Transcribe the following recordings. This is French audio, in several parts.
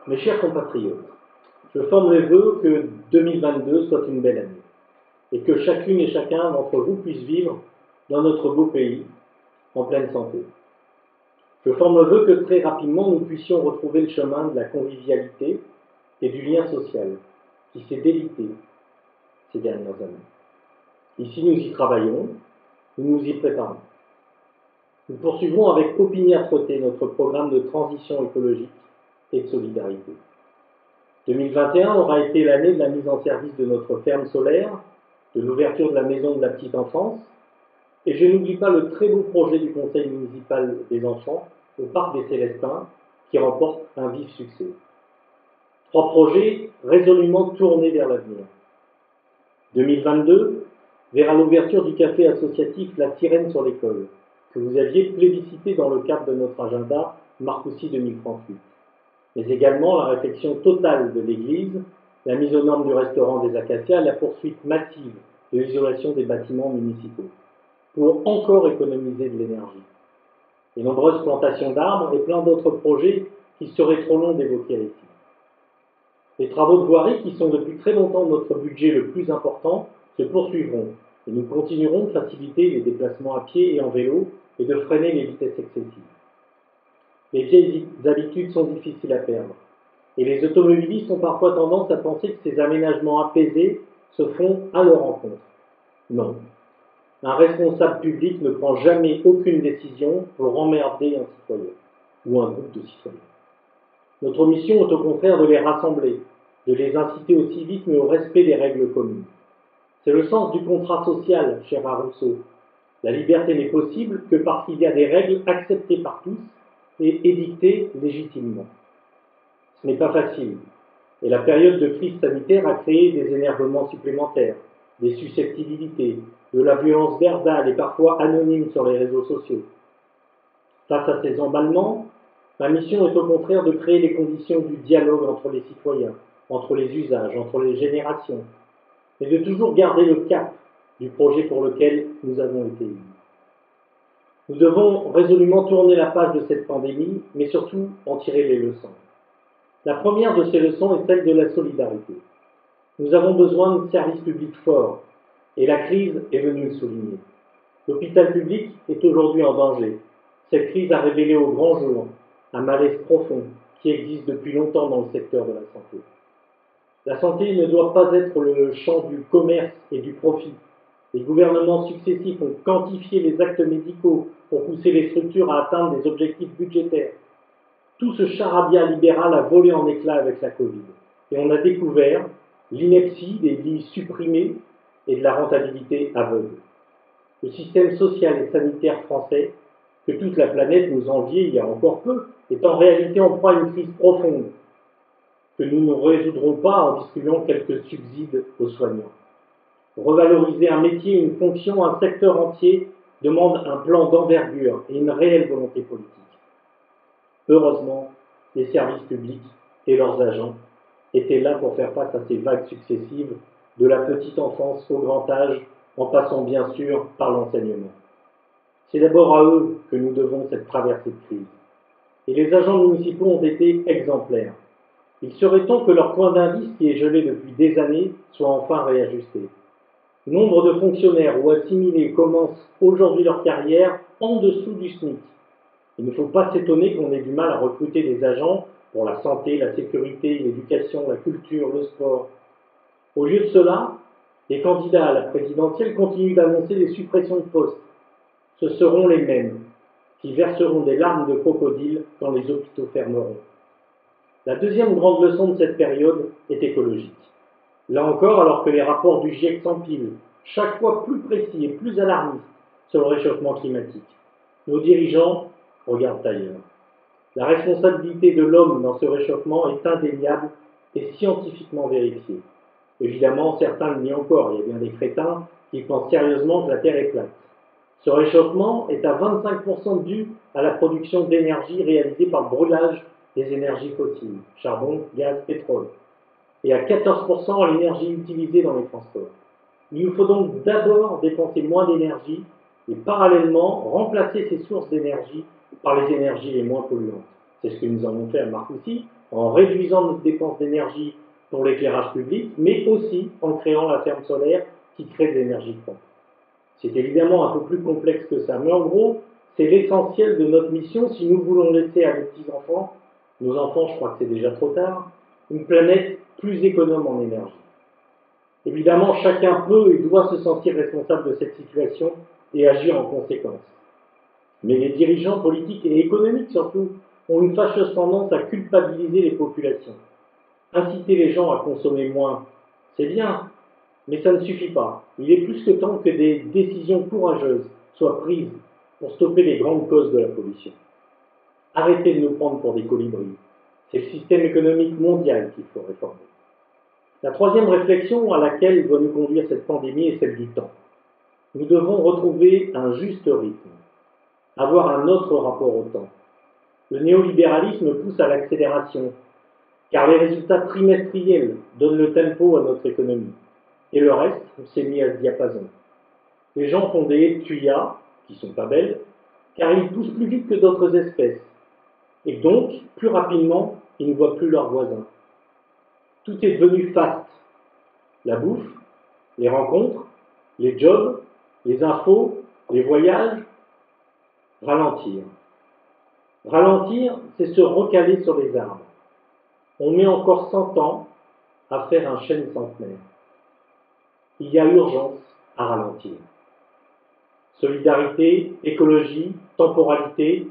Mes chers compatriotes, je forme le vœu que 2022 soit une belle année et que chacune et chacun d'entre vous puisse vivre dans notre beau pays en pleine santé. Je forme le vœu que très rapidement nous puissions retrouver le chemin de la convivialité et du lien social qui s'est délité ces dernières années. Ici, nous y travaillons, nous nous y préparons. Nous poursuivons avec opiniâtreté notre programme de transition écologique et de solidarité. 2021 aura été l'année de la mise en service de notre ferme solaire, de l'ouverture de la maison de la petite enfance, et je n'oublie pas le très beau projet du conseil municipal des enfants au parc des Célestins, qui remporte un vif succès. 3 projets résolument tournés vers l'avenir. 2022 verra l'ouverture du café associatif La Sirène sur l'école, que vous aviez plébiscité dans le cadre de notre agenda Marcoussis 2038. Mais également la réfection totale de l'église, la mise aux normes du restaurant des Acacias et la poursuite massive de l'isolation des bâtiments municipaux, pour encore économiser de l'énergie. Les nombreuses plantations d'arbres et plein d'autres projets qui seraient trop longs d'évoquer ici. Les travaux de voirie, qui sont depuis très longtemps notre budget le plus important, se poursuivront et nous continuerons de faciliter les déplacements à pied et en vélo et de freiner les vitesses excessives. Les vieilles habitudes sont difficiles à perdre et les automobilistes ont parfois tendance à penser que ces aménagements apaisés se font à leur encontre. Non. Un responsable public ne prend jamais aucune décision pour emmerder un citoyen ou un groupe de citoyens. Notre mission est au contraire de les rassembler, de les inciter au civisme et au respect des règles communes. C'est le sens du contrat social, cher à Rousseau. La liberté n'est possible que parce qu'il y a des règles acceptées par tous et édictées légitimement. Ce n'est pas facile, et la période de crise sanitaire a créé des énervements supplémentaires, des susceptibilités, de la violence verbale et parfois anonyme sur les réseaux sociaux. Face à ces emballements, ma mission est au contraire de créer les conditions du dialogue entre les citoyens, entre les usages, entre les générations, et de toujours garder le cap du projet pour lequel nous avons été élus. Nous devons résolument tourner la page de cette pandémie, mais surtout en tirer les leçons. La première de ces leçons est celle de la solidarité. Nous avons besoin de services publics forts, et la crise est venue le souligner. L'hôpital public est aujourd'hui en danger. Cette crise a révélé au grand jour un malaise profond qui existe depuis longtemps dans le secteur de la santé. La santé ne doit pas être le champ du commerce et du profit. Les gouvernements successifs ont quantifié les actes médicaux pour pousser les structures à atteindre des objectifs budgétaires. Tout ce charabia libéral a volé en éclats avec la Covid. Et on a découvert l'ineptie des lits supprimés et de la rentabilité aveugle. Le système social et sanitaire français, que toute la planète nous enviait il y a encore peu, est en réalité en proie à une crise profonde, que nous ne résoudrons pas en distribuant quelques subsides aux soignants. Revaloriser un métier, une fonction, un secteur entier demande un plan d'envergure et une réelle volonté politique. Heureusement, les services publics et leurs agents étaient là pour faire face à ces vagues successives, de la petite enfance au grand âge, en passant bien sûr par l'enseignement. C'est d'abord à eux que nous devons cette traversée de crise. Et les agents municipaux ont été exemplaires. Il serait temps que leur point d'indice, qui est gelé depuis des années, soit enfin réajusté. Nombre de fonctionnaires ou assimilés commencent aujourd'hui leur carrière en dessous du SMIC. Il ne faut pas s'étonner qu'on ait du mal à recruter des agents pour la santé, la sécurité, l'éducation, la culture, le sport. Au lieu de cela, les candidats à la présidentielle continuent d'annoncer les suppressions de postes. Ce seront les mêmes qui verseront des larmes de crocodile quand les hôpitaux fermeront. La deuxième grande leçon de cette période est écologique. Là encore, alors que les rapports du GIEC s'empilent, chaque fois plus précis et plus alarmistes sur le réchauffement climatique, nos dirigeants regardent ailleurs. La responsabilité de l'homme dans ce réchauffement est indéniable et scientifiquement vérifiée. Évidemment, certains le nient encore, il y a bien des crétins qui pensent sérieusement que la Terre est plate. Ce réchauffement est à 25% dû à la production d'énergie réalisée par le brûlage des énergies fossiles, charbon, gaz, pétrole, et à 14% à l'énergie utilisée dans les transports. Il nous faut donc d'abord dépenser moins d'énergie et parallèlement remplacer ces sources d'énergie par les énergies les moins polluantes. C'est ce que nous avons fait à Marcoussis, en réduisant notre dépense d'énergie pour l'éclairage public, mais aussi en créant la ferme solaire qui crée de l'énergie propre. C'est évidemment un peu plus complexe que ça, mais en gros, c'est l'essentiel de notre mission si nous voulons laisser à nos petits-enfants, nos enfants, je crois que c'est déjà trop tard, une planète plus économe en énergie. Évidemment, chacun peut et doit se sentir responsable de cette situation et agir en conséquence. Mais les dirigeants politiques et économiques surtout ont une fâcheuse tendance à culpabiliser les populations. Inciter les gens à consommer moins, c'est bien, mais ça ne suffit pas. Il est plus que temps que des décisions courageuses soient prises pour stopper les grandes causes de la pollution. Arrêtez de nous prendre pour des colibris. C'est le système économique mondial qu'il faut réformer. La troisième réflexion à laquelle doit nous conduire cette pandémie est celle du temps. Nous devons retrouver un juste rythme, avoir un autre rapport au temps. Le néolibéralisme pousse à l'accélération, car les résultats trimestriels donnent le tempo à notre économie. Et le reste s'est mis à ce diapason. Les gens font des tuyas, qui sont pas belles, car ils poussent plus vite que d'autres espèces. Et donc, plus rapidement, ils ne voient plus leurs voisins. Tout est devenu fast. La bouffe, les rencontres, les jobs, les infos, les voyages. Ralentir. Ralentir, c'est se recaler sur les arbres. On met encore 100 ans à faire un chêne centenaire. Il y a urgence à ralentir. Solidarité, écologie, temporalité,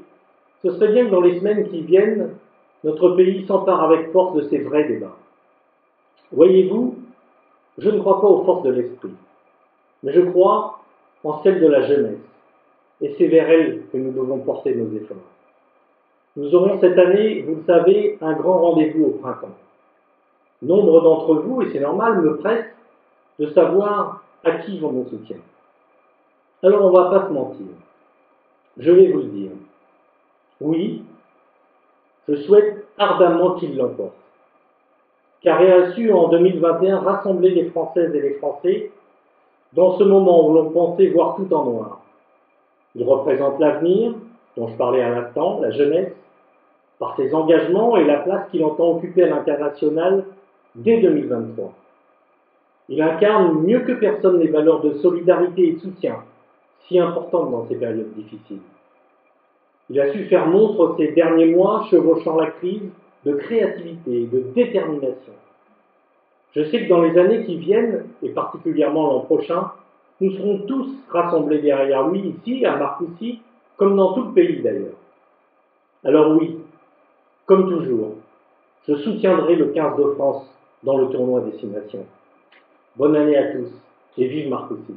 ce serait bien que dans les semaines qui viennent, notre pays s'empare avec force de ces vrais débats. Voyez-vous, je ne crois pas aux forces de l'esprit, mais je crois en celles de la jeunesse, et c'est vers elle que nous devons porter nos efforts. Nous aurons cette année, vous le savez, un grand rendez-vous au printemps. Nombre d'entre vous, et c'est normal, me pressent de savoir à qui vont mon soutien. Alors on ne va pas se mentir. Je vais vous le dire. Oui, je souhaite ardemment qu'il l'emporte. Car il a su en 2021 rassembler les Françaises et les Français dans ce moment où l'on pensait voir tout en noir. Il représente l'avenir, dont je parlais à l'instant, la jeunesse, par ses engagements et la place qu'il entend occuper à l'international dès 2023. Il incarne mieux que personne les valeurs de solidarité et de soutien, si importantes dans ces périodes difficiles. Il a su faire montre ces derniers mois, chevauchant la crise, de créativité, de détermination. Je sais que dans les années qui viennent, et particulièrement l'an prochain, nous serons tous rassemblés derrière lui, ici, à Marcoussis, comme dans tout le pays d'ailleurs. Alors oui, comme toujours, je soutiendrai le 15 de France dans le tournoi Destination. Bonne année à tous et vive Marcoussis.